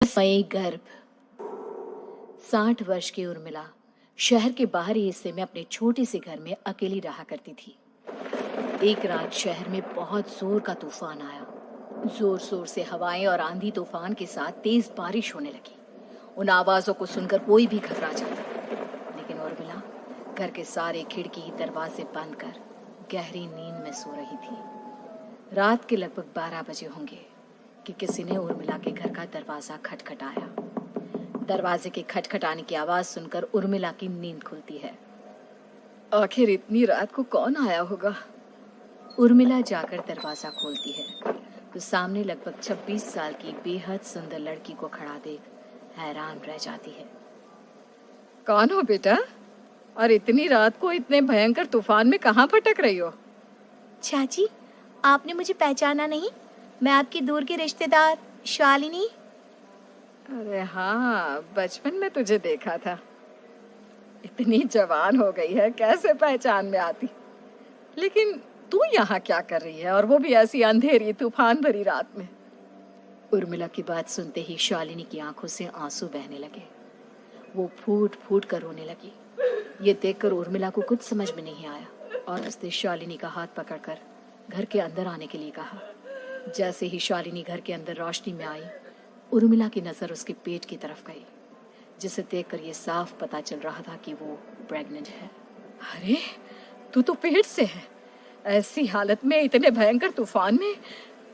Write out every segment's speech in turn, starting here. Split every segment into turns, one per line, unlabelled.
मई गर्भ। 60 वर्ष की उर्मिला शहर के बाहरी हिस्से में अपने छोटे से घर में अकेली रहा करती थी। एक रात शहर में बहुत जोर का तूफान आया। जोर जोर से हवाएं और आंधी तूफान के साथ तेज बारिश होने लगी। उन आवाजों को सुनकर कोई भी घबरा जाता, लेकिन उर्मिला घर के सारे खिड़की दरवाजे बंद कर गहरी नींद में सो रही थी। रात के लगभग 12 बजे होंगे कि किसी ने उर्मिला के घर का दरवाजा खटखटाया। दरवाजे के खटखटाने की आवाज सुनकर उर्मिला की नींद खुलती है। आखिर इतनी रात को कौन आया होगा? उर्मिला जाकर दरवाजा खोलती है तो सामने लगभग 26 साल की बेहद सुंदर लड़की को खड़ा देख हैरान रह जाती है। कौन हो बेटा? और इतनी रात को इतने भयंकर तूफान में कहाँ भटक रही हो?
चाची, आपने मुझे पहचाना नहीं? मैं आपकी दूर की रिश्तेदार शालिनी।
अरे हाँ, बचपन में तुझे देखा था। इतनी जवान हो गई है, कैसे पहचान में आती? लेकिन तू यहाँ क्या कर रही है, और वो भी ऐसी अंधेरी तूफान भरी रात में? उर्मिला की बात सुनते ही शालिनी की आंखों से आंसू बहने लगे। वो फूट फूट कर रोने लगी। ये देखकर उर्मिला को कुछ समझ में नहीं आया और उसने शालिनी का हाथ पकड़कर घर के अंदर आने के लिए कहा। जैसे ही शालिनी घर के अंदर रोशनी में आई, उर्मिला की नजर उसके पेट की तरफ गई, जिसे देखकर ये साफ पता चल रहा था कि वो प्रेग्नेंट है। अरे, तू तो पेट से है। ऐसी हालत में इतने भयंकर तूफान में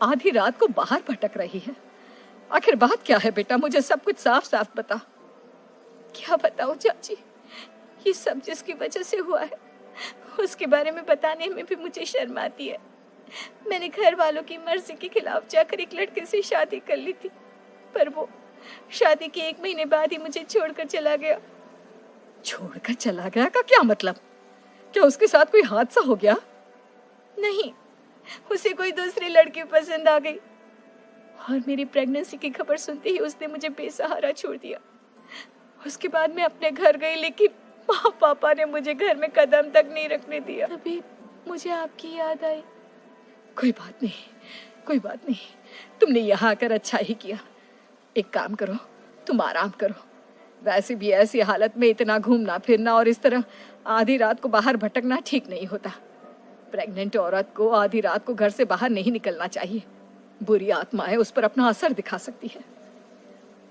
आधी रात को बाहर भटक रही है। आखिर बात क्या है बेटा? मुझे सब कुछ साफ साफ बता।
क्या बताऊं चाची, ये सब जिसकी वजह से हुआ है उसके बारे में बताने में भी मुझे शर्म आती है। मैंने घर वालों की मर्जी के खिलाफ जाकर एक लड़के से शादी कर ली थी, पर वो शादी के 1 महीने बाद ही मुझे छोड़कर चला गया।
छोड़कर चला गया का क्या मतलब? क्या उसके साथ कोई हादसा हो गया?
नहीं, उसे कोई दूसरी लड़की पसंद आ गई और मेरी प्रेगनेंसी की खबर सुनते ही उसने मुझे बेसहारा छोड़ दिया। उसके बाद मैं अपने घर गई, लेकिन माँ पापा ने मुझे घर में कदम तक नहीं रखने दिया। तभी मुझे आपकी याद आई।
कोई बात नहीं, कोई बात नहीं। तुमने यहाँ आकर अच्छा ही किया। एक काम करो, तुम आराम करो। वैसे भी ऐसी हालत में इतना घूमना फिरना और इस तरह आधी रात को बाहर भटकना ठीक नहीं होता। प्रेग्नेंट औरत को आधी रात को घर से बाहर नहीं निकलना चाहिए। बुरी आत्माएं उस पर अपना असर दिखा सकती है।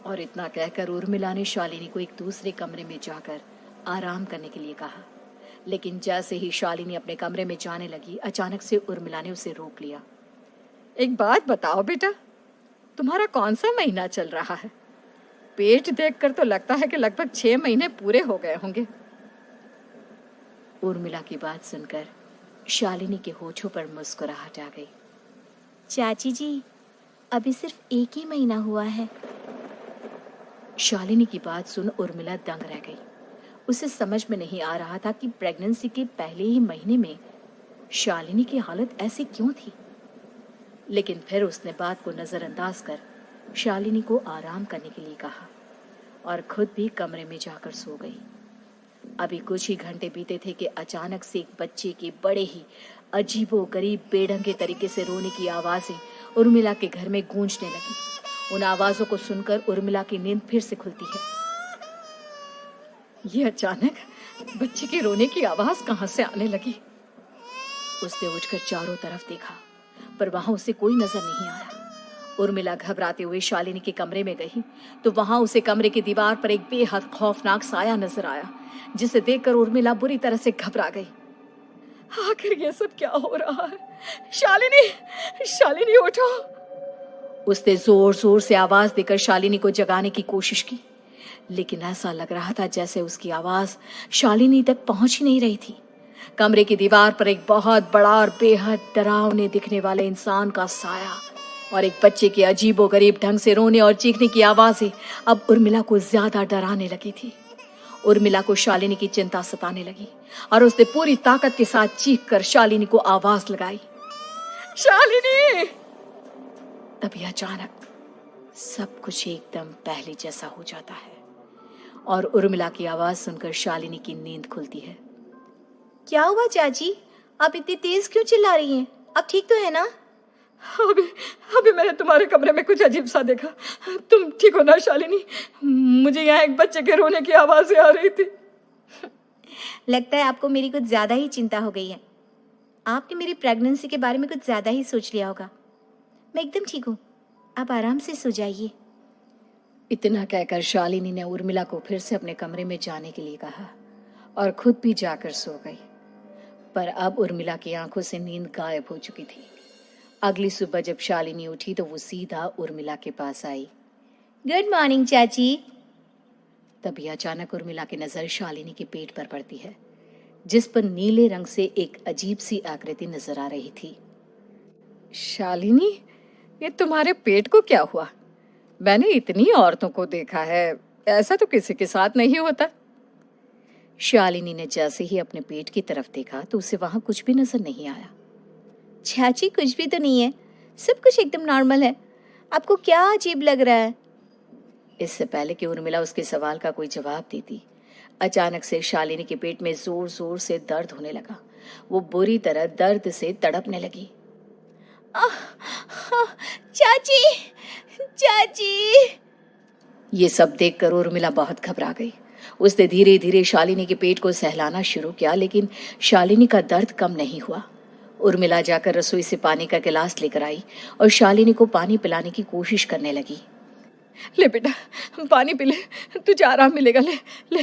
और इतना कहकर उर्मिला ने शालिनी को एक दूसरे कमरे में जाकर आराम करने के लिए कहा। लेकिन जैसे ही शालिनी अपने कमरे में जाने लगी, अचानक से उर्मिला ने उसे रोक लिया। एक बात बताओ बेटा, तुम्हारा कौन सा महीना चल रहा है? पेट देखकर तो लगता है कि लगभग 6 महीने पूरे हो गए होंगे। उर्मिला की बात सुनकर शालिनी के होठों पर मुस्कुराहट आ गई।
चाची जी, अभी सिर्फ 1 ही महीना हुआ है।
शालिनी की बात सुन उर्मिला दंग रह गई। उसे समझ में नहीं आ रहा था कि प्रेगनेंसी के पहले ही महीने में शालिनी की हालत ऐसी क्यों थी। लेकिन फिर उसने बात को नजरअंदाज कर शालिनी को आराम करने के लिए कहा और खुद भी कमरे में जाकर सो गई। अभी कुछ ही घंटे बीते थे कि अचानक से एक बच्चे के बड़े ही अजीबोगरीब बेढंगे तरीके से रोने की आवाजें उर्मिला के घर में गूंजने लगी। उन आवाजों को सुनकर उर्मिला की नींद फिर से खुलती है। ये अचानक बच्चे के रोने की आवाज कहां से आने लगी? उसने उठकर चारों तरफ देखा, पर वहां उसे कोई नजर नहीं आया। उर्मिला घबराते हुए शालिनी के कमरे में गई तो वहां उसे कमरे की दीवार पर एक बेहद खौफनाक साया नजर आया, जिसे देखकर उर्मिला बुरी तरह से घबरा गई। आखिर ये सब क्या हो रहा है? शालिनी, शालिनी उठो! उसने जोर जोर से आवाज देकर शालिनी को जगाने की कोशिश की, लेकिन ऐसा लग रहा था जैसे उसकी आवाज शालिनी तक पहुंच ही नहीं रही थी। कमरे की दीवार पर एक बहुत बड़ा और बेहद डरावने दिखने वाले इंसान का साया और एक बच्चे के अजीबोगरीब ढंग से रोने और चीखने की आवाजें अब उर्मिला को ज्यादा डराने लगी थी। उर्मिला को शालिनी की चिंता सताने लगी और उसने पूरी ताकत के साथ चीखकर शालिनी को आवाज लगाई, शालिनी! तभी अचानक सब कुछ एकदम पहले जैसा हो जाता है और उर्मिला की आवाज सुनकर शालिनी की नींद खुलती है।
क्या हुआ चाची? आप इतनी तेज क्यों चिल्ला रही हैं? अब ठीक तो है ना?
अभी अभी मैंने तुम्हारे कमरे में कुछ अजीब सा देखा। तुम ठीक हो ना शालिनी? मुझे यहाँ एक बच्चे के रोने की आवाज़ें आ रही थी।
लगता है आपको मेरी कुछ ज़्यादा ही चिंता हो गई है। आपने मेरी प्रेगनेंसी के बारे में कुछ ज़्यादा ही सोच लिया होगा। मैं एकदम ठीक हूँ, आप आराम से सो जाइए।
इतना कहकर शालिनी ने उर्मिला को फिर से अपने कमरे में जाने के लिए कहा और खुद भी जाकर सो गई। पर अब उर्मिला की आंखों से नींद गायब हो चुकी थी। अगली सुबह जब शालिनी उठी तो वो सीधा उर्मिला के पास आई।
गुड मॉर्निंग चाची।
तभी अचानक उर्मिला की नजर शालिनी के पेट पर पड़ती है, जिस पर नीले रंग से एक अजीब सी आकृति नजर आ रही थी। शालिनी, ये तुम्हारे पेट को क्या हुआ? मैंने इतनी औरतों को देखा है, ऐसा तो किसी के साथ नहीं होता। शालिनी ने जैसे ही अपने पेट की तरफ देखा तो उसे वहां कुछ भी नजर नहीं आया।
चाची कुछ भी तो नहीं है, सब कुछ एकदम नॉर्मल है। आपको क्या अजीब लग रहा है?
इससे पहले कि उर्मिला उसके सवाल का कोई जवाब देती, अचानक से शालिनी के पेट में जोर जोर से दर्द होने लगा। वो बुरी तरह दर्द से तड़पने लगी।
चाची, चाची।
ये सब देखकर उर्मिला बहुत घबरा गई। उसने धीरे धीरे शालिनी के पेट को सहलाना शुरू किया, लेकिन शालिनी का दर्द कम नहीं हुआ। उर्मिला जाकर रसोई से पानी का गिलास लेकर आई और शालिनी को पानी पिलाने की कोशिश करने लगी। ले बेटा, पानी पी ले, तुझे आराम मिलेगा। ले ले।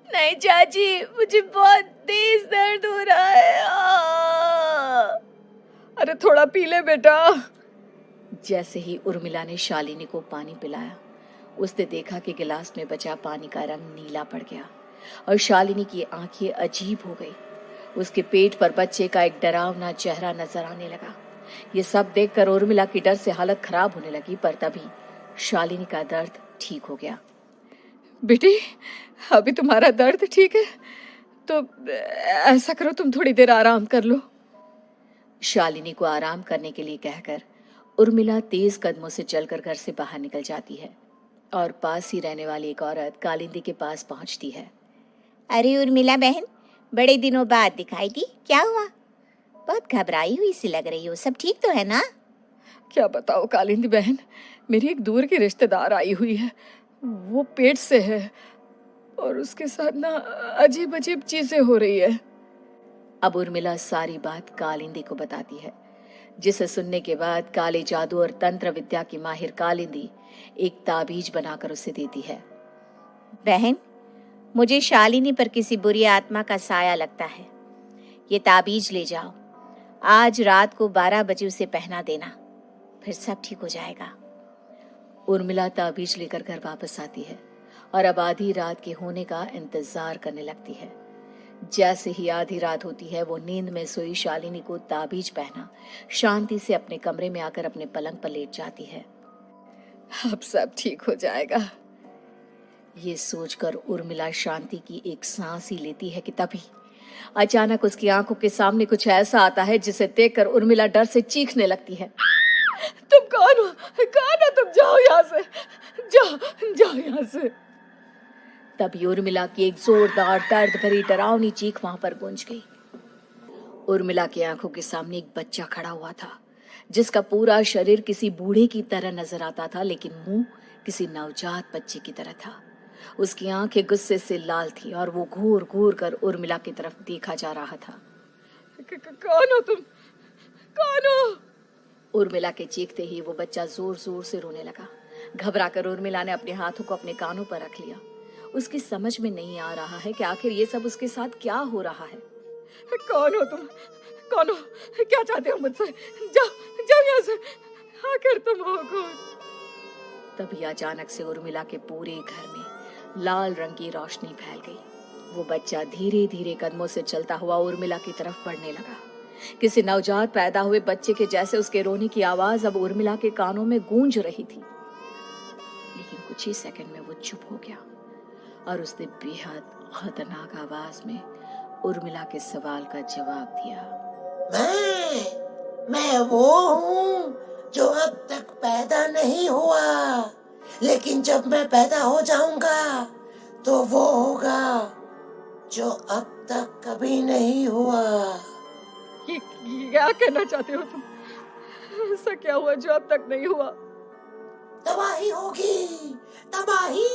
नहीं चाची, मुझे बहुत तेज दर्द हो रहा है।
अरे थोड़ा पी ले बेटा। जैसे ही उर्मिला ने शालिनी को पानी पिलाया, उसने देखा कि गिलास में बचा पानी का रंग नीला पड़ गया और शालिनी की आंखें अजीब हो गई। उसके पेट पर बच्चे का एक डरावना चेहरा नजर आने लगा। ये सब देखकर उर्मिला की डर से हालत खराब होने लगी, पर तभी शालिनी का दर्द ठीक हो गया। बेटी, अभी तुम्हारा दर्द ठीक है तो ऐसा करो, तुम थोड़ी देर आराम कर लो। शालिनी को आराम करने के लिए कहकर उर्मिला तेज कदमों से चलकर घर से बाहर निकल जाती है और पास ही रहने वाली एक औरत कालिंदी के पास पहुंचती है।
अरे उर्मिला बहन, बड़े दिनों बाद दिखाई दी, क्या हुआ? बहुत घबराई हुई सी लग रही हो, सब ठीक तो है ना?
क्या बताओ कालिंदी बहन, मेरी एक दूर की रिश्तेदार आई हुई है। वो पेट से है और उसके साथ ना अजीब अजीब चीजें हो रही है। अब उर्मिला सारी बात कालिंदी को बताती है, जिसे सुनने के बाद काले जादू और तंत्र विद्या की माहिर कालिंदी एक ताबीज बनाकर उसे देती है।
बहन, मुझे शालिनी पर किसी बुरी आत्मा का साया लगता है। ये ताबीज ले जाओ, आज रात को 12 बजे उसे पहना देना, फिर सब ठीक हो जाएगा।
उर्मिला ताबीज लेकर घर वापस आती है और अब आधी रात के होने का इंतजार करने लगती है। जैसे ही आधी रात होती है, वो नींद में सोई शालिनी को ताबीज पहना शांति से अपने कमरे में आकर अपने पलंग पर लेट जाती है। अब सब ठीक हो जाएगा, ये सोचकर उर्मिला शांति की एक सांस ही लेती है कि तभी अचानक उसकी आंखों के सामने कुछ ऐसा आता है जिसे देखकर उर्मिला डर से चीखने लगती है। तुम कौन हो? कौन हो तुम? जाओ यहाँ से, जाओ जाओ यहाँ से। तभी उर्मिला की एक जोरदार दर्द भरी डरावनी चीख वहां पर गूंज गई। उर्मिला की आंखों के सामने एक बच्चा खड़ा हुआ था, जिसका पूरा शरीर किसी बूढ़े की तरह नजर आता था, लेकिन मुंह किसी नवजात बच्चे की तरह था। उसकी आंखें गुस्से से लाल थी और वो घूर घूर कर उर्मिला की तरफ देखा जा रहा था। कौन हो तुम? कौन हो? उर्मिला के चीखते ही वो बच्चा जोर जोर से रोने लगा। घबराकर उर्मिला ने अपने हाथों को अपने कानों पर रख लिया। उसकी समझ में नहीं आ रहा है कि आखिर ये सब उसके साथ क्या हो रहा है। कौन हो तुम? कौन हो? क्या चाहते हो मुझसे? जाओ जाओ यहाँ से, आखिर तुम हो कौन? तभी अचानक से उर्मिला के पूरे घर में लाल रंग की रोशनी फैल गई। वो बच्चा धीरे धीरे कदमों से चलता हुआ उर्मिला की तरफ बढ़ने लगा। किसी नवजात पैदा हुए बच्चे के जैसे उसके रोने की आवाज अब उर्मिला के कानों में गूंज रही थी। लेकिन कुछ ही सेकंड में वो चुप हो गया और उसने बेहद खतरनाक आवाज में उर्मिला के सवाल का जवाब दिया।
मैं वो हूँ जो अब तक पैदा नहीं हुआ, लेकिन जब मैं पैदा हो जाऊंगा तो वो होगा जो अब तक कभी नहीं हुआ।
ये क्या कहना चाहते हो तुम? ऐसा क्या हुआ जो अब तक नहीं हुआ?
तबाही होगी, तबाही।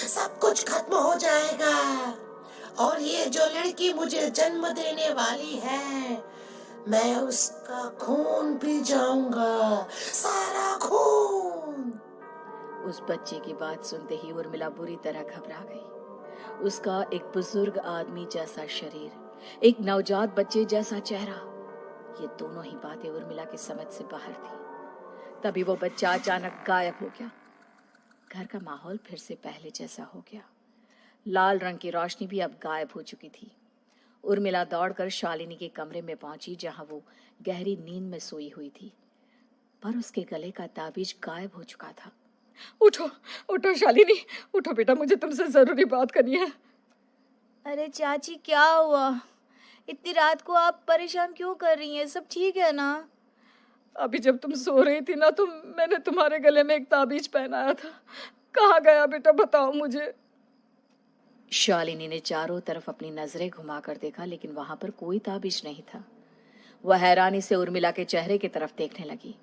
सब कुछ खत्म हो जाएगा और ये जो लड़की मुझे जन्म देने वाली है, मैं उसका खून पी जाऊंगा, सारा खून।
उस बच्चे की बात सुनते ही उर्मिला बुरी तरह घबरा गई। उसका एक बुजुर्ग आदमी जैसा शरीर, एक नवजात बच्चे जैसा चेहरा, ये दोनों ही बातें उर्मिला की समझ से बाहर थी। तभी वो बच्चा अचानक गायब हो गया। घर का माहौल फिर से पहले जैसा हो गया। लाल रंग की रोशनी भी अब गायब हो चुकी थी। उर्मिला दौड़कर शालिनी के कमरे में पहुंची, जहां वो गहरी नींद में सोई हुई थी, पर उसके गले का ताबीज गायब हो चुका था। उठो, उठो शालिनी, उठो बेटा, मुझे तुमसे जरूरी बात करनी है।
अरे चाची, क्या हुआ? इतनी रात को आप परेशान क्यों कर रही हैं? सब ठीक है ना?
अभी जब तुम सो रही थी ना, तो मैंने तुम्हारे गले में एक ताबीज पहनाया था। कहाँ गया बेटा, बताओ मुझे। शालिनी ने चारों तरफ अपनी नजरें घुमाकर देखा, लेकिन वहां पर कोई ताबीज नहीं था। वह हैरानी से उर्मिला के चेहरे की तरफ देखने लगी।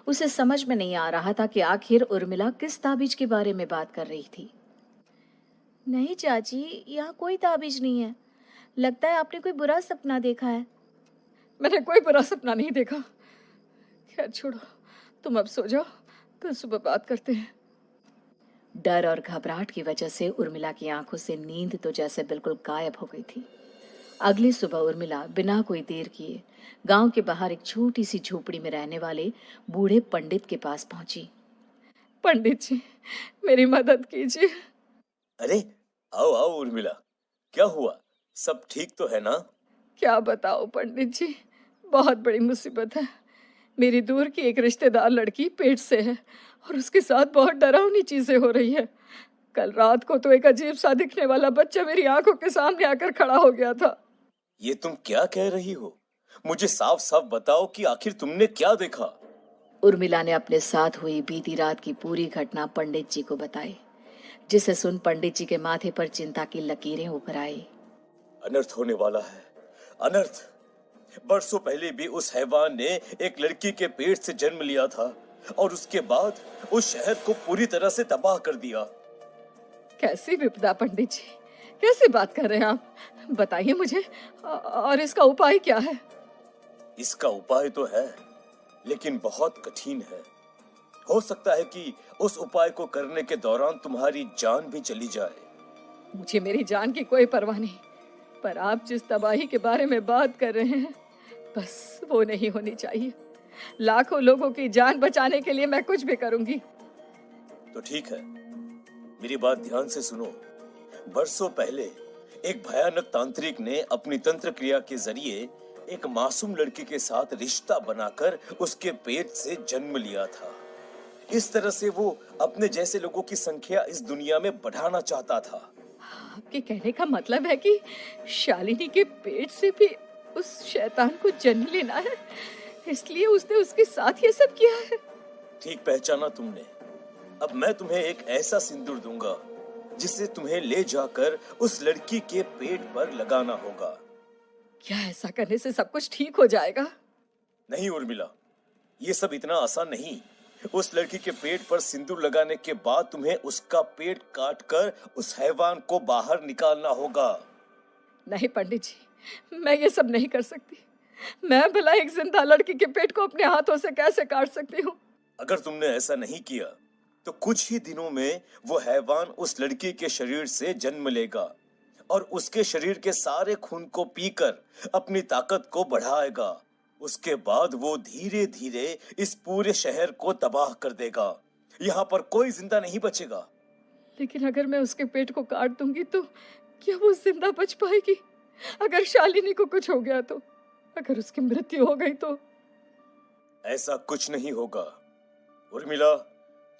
उसे समझ में नहीं आ रहा था कि आखिर उर्मिला किस ताबीज के बारे में बात कर रही थी।
नहीं चाची, यहाँ कोई ताबीज नहीं है। लगता है आपने कोई बुरा सपना देखा है।
मैंने कोई बुरा सपना नहीं देखा। खैर छोड़ो, तुम अब सो जाओ, कल सुबह बात करते हैं। डर और घबराहट की वजह से उर्मिला की आंखों से नींद तो जैसे बिल्कुल गायब हो गई थी। अगली सुबह उर्मिला बिना कोई देर किए गांव के बाहर एक छोटी सी झोपड़ी में रहने वाले बूढ़े पंडित के पास पहुंची। पंडित जी, मेरी मदद कीजिए।
अरे आओ आओ उर्मिला, क्या हुआ? सब ठीक तो है ना?
क्या बताओ पंडित जी, बहुत बड़ी मुसीबत है। मेरी दूर की एक रिश्तेदार लड़की पेट से है और उसके साथ बहुत डरावनी चीजें हो रही है। कल रात को तो एक अजीब सा दिखने वाला बच्चा मेरी आंखों के सामने आकर खड़ा हो गया था।
ये तुम क्या कह रही हो? मुझे साफ साफ बताओ कि आखिर तुमने क्या देखा?
उर्मिला ने अपने साथ हुई बीती रात की पूरी घटना पंडित जी को बताई, जिसे सुन पंडित जी के माथे पर चिंता की लकीरें उभर आई।
अनर्थ होने वाला है, अनर्थ। बरसों पहले भी उस हैवान ने एक लड़की के पेट से जन्म लिया था और उसके बाद उस शहर को पूरी तरह से तबाह कर दिया।
कैसी विपदा पंडित जी, कैसी बात कर रहे हैं आप? बताइए मुझे, और इसका उपाय क्या है?
इसका उपाय तो है, लेकिन बहुत कठिन है। हो सकता है कि उस उपाय को करने के दौरान तुम्हारी जान भी चली जाए।
मुझे मेरी जान की कोई परवाह नहीं, पर आप जिस तबाही के बारे में बात कर रहे हैं, बस वो नहीं होनी चाहिए। लाखों लोगों की जान बचाने के लिए मैं कुछ भी करूंगी।
तो ठीक है, मेरी बात ध्यान से सुनो। बरसों पहले एक भयानक तांत्रिक ने अपनी तंत्र क्रिया के जरिए एक मासूम लड़की के साथ रिश्ता बनाकर उसके पेट से जन्म लिया था। इस तरह से वो अपने जैसे लोगों की संख्या इस दुनिया में बढ़ाना चाहता था।
आपके कहने का मतलब है कि शालिनी के पेट से भी उस शैतान को जन्म लेना है, इसलिए उसने उसके साथ ये सब किया है।
ठीक पहचाना तुमने। अब मैं तुम्हें एक ऐसा सिंदूर दूंगा जिसे तुम्हें ले जाकर उस लड़की के पेट पर लगाना होगा।
क्या ऐसा करने से सब कुछ ठीक हो जाएगा?
नहीं उर्मिला, ये सब इतना आसान नहीं। उस लड़की के पेट पर सिंदूर लगाने के बाद तुम्हें उसका पेट काटकर उस हैवान को बाहर निकालना होगा।
नहीं पंडित जी, मैं ये सब नहीं कर सकती। मैं भला एक जिंदा लड़की के पेट को अपने हाथों से कैसे काट सकती हूँ?
अगर तुमने ऐसा नहीं किया तो कुछ ही दिनों में वो हैवान उस लड़की के शरीर से जन्म लेगा और उसके शरीर के सारे खून को पीकर अपनी ताकत को बढ़ाएगा। उसके बाद वो धीरे धीरे इस पूरे शहर को तबाह कर देगा। यहाँ पर कोई जिंदा नहीं बचेगा।
लेकिन अगर मैं उसके पेट को काट दूंगी तो क्या वो जिंदा बच पाएगी? अगर शालिनी को कुछ हो गया तो, अगर उसकी मृत्यु हो गई तो?
ऐसा कुछ नहीं होगा उर्मिला,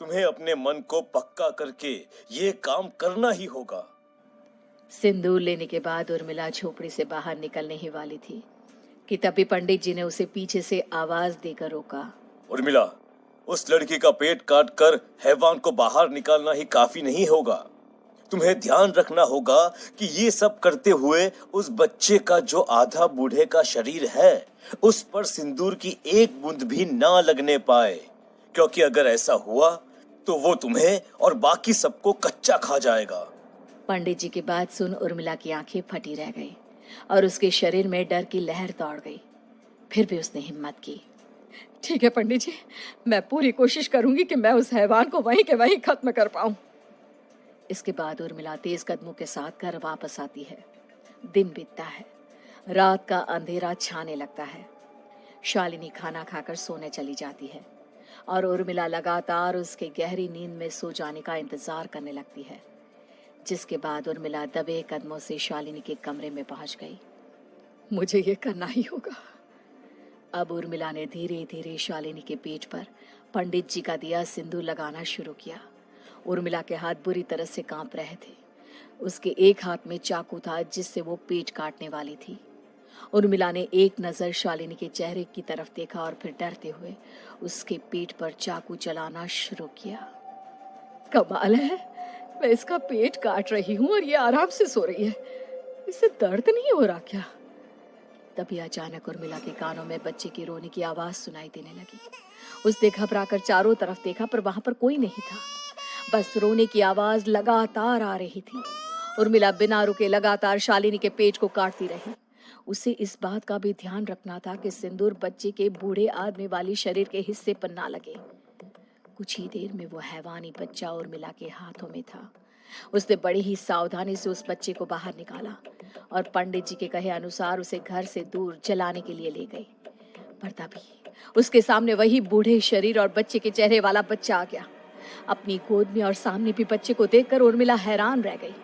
तुम्हें अपने मन को पक्का करके ये काम करना ही होगा।
सिंदूर लेने के बाद उर्मिला झोपड़ी से बाहर निकलने ही वाली थी कि तभी पंडित जी ने उसे पीछे से आवाज देकर रोका।
उर्मिला, उस लड़की का पेट काट कर हैवान को बाहर निकालना ही काफी नहीं होगा। तुम्हें ध्यान रखना होगा कि ये सब करते हुए उस बच्चे का जो आधा बूढ़े का शरीर है उस पर सिंदूर की एक बूंद भी ना लगने पाए, क्योंकि अगर ऐसा हुआ तो वो तुम्हें और बाकी सबको कच्चा खा जाएगा।
पंडित जी की बात सुन उर्मिला की आंखें फटी रह गई और उसके शरीर में डर की लहर दौड़ गई। फिर भी उसने हिम्मत की। ठीक है पंडित जी, मैं पूरी कोशिश करूंगी कि मैं उस हैवान को वहीं के वहीं खत्म कर पाऊं। इसके बाद उर्मिला तेज कदमों के साथ घर वापस आती है। दिन बीतता है, रात का अंधेरा छाने लगता है। शालिनी खाना खाकर सोने चली जाती है और उर्मिला लगातार उसके गहरी नींद में सो जाने का इंतजार करने लगती है। जिसके बाद उर्मिला दबे कदमों से शालिनी के कमरे में पहुंच गई। मुझे ये करना ही होगा। अब उर्मिला ने धीरे धीरे शालिनी के पेट पर पंडित जी का दिया सिंदूर लगाना शुरू किया। उर्मिला के हाथ बुरी तरह से कांप रहे थे। उसके एक हाथ में चाकू था जिससे वो पेट काटने वाली थी। उर्मिला ने एक नजर शालिनी के चेहरे की तरफ देखा और फिर डरते हुए उसके पेट पर चाकू चलाना शुरू किया। कमाल है, मैं इसका पेट काट रही हूँ और ये आराम से सो रही है। इसे दर्द नहीं हो रहा क्या? तभी अचानक उर्मिला के कानों में बच्चे की रोने की आवाज सुनाई देने लगी। उसने घबराकर चारों तरफ देखा पर वहां पर कोई नहीं था। बस रोने की आवाज लगातार आ रही थी। उर्मिला बिना रुके लगातार शालिनी के पेट को काटती रही। उसे इस बात का भी ध्यान रखना था कि सिंदूर बच्चे के बूढ़े आदमी वाली शरीर के हिस्से पर ना लगे। कुछ ही देर में वो हैवानी बच्चा उर्मिला के हाथों में था। उसने बड़ी ही सावधानी से उस बच्चे को बाहर निकाला और पंडित जी के कहे अनुसार उसे घर से दूर जलाने के लिए ले गई। पर तभी उसके सामने वही बूढ़े शरीर और बच्चे के चेहरे वाला बच्चा आ गया। अपनी गोद में और सामने भी बच्चे को देखकर उर्मिला हैरान रह गई।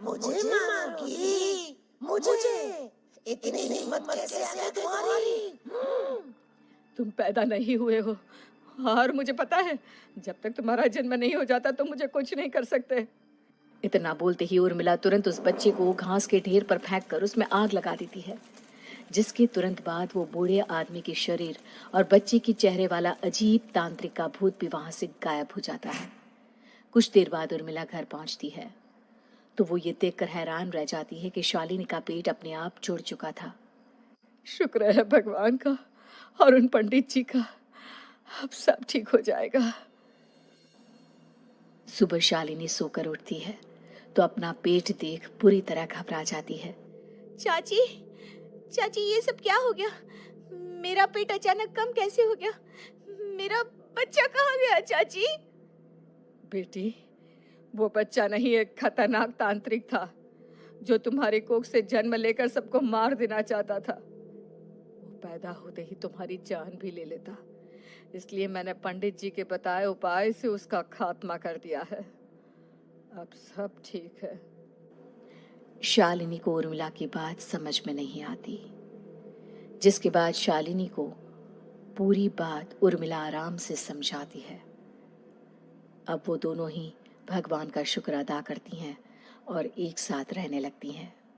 मुझे मारोगी? मुझे? इतनी हिम्मत कैसे आ गई तुम्हारी?
तुम पैदा नहीं हुए हो और मुझे पता है जब तक तुम्हारा जन्म नहीं हो जाता तो मुझे कुछ नहीं कर सकते। इतना बोलते ही उर्मिला तुरंत उस बच्चे को घास के ढेर पर फेंक कर उसमें आग लगा देती है, जिसके तुरंत बाद वो बूढ़े आदमी के शरीर और बच्चे के चेहरे वाला अजीब तांत्रिक का भूत भी वहां से गायब हो जाता है। कुछ देर बाद उर्मिला घर पहुंचती है तो वो ये देखकर हैरान रह जाती है कि शालिनी का पेट अपने आप जुड़ चुका था। शुक्र है भगवान का और उन पंडित जी का, अब सब ठीक हो जाएगा। सुबह शालिनी सोकर उठती है तो अपना पेट देख बुरी तरह घबरा जाती है।
चाची, चाची ये सब क्या हो गया? मेरा पेट अचानक कम कैसे हो गया? मेरा बच्चा कहाँ गया चाची?
बेटी, वो बच्चा नहीं एक खतरनाक तांत्रिक था जो तुम्हारे कोख से जन्म लेकर सबको मार देना चाहता था। वो पैदा होते ही तुम्हारी जान भी ले लेता, इसलिए मैंने पंडित जी के बताए उपाय से उसका खात्मा कर दिया है। अब सब ठीक है। शालिनी को उर्मिला की बात समझ में नहीं आती, जिसके बाद शालिनी को पूरी बात उर्मिला आराम से समझाती है। अब वो दोनों ही भगवान का शुक्र अदा करती हैं और एक साथ रहने लगती हैं।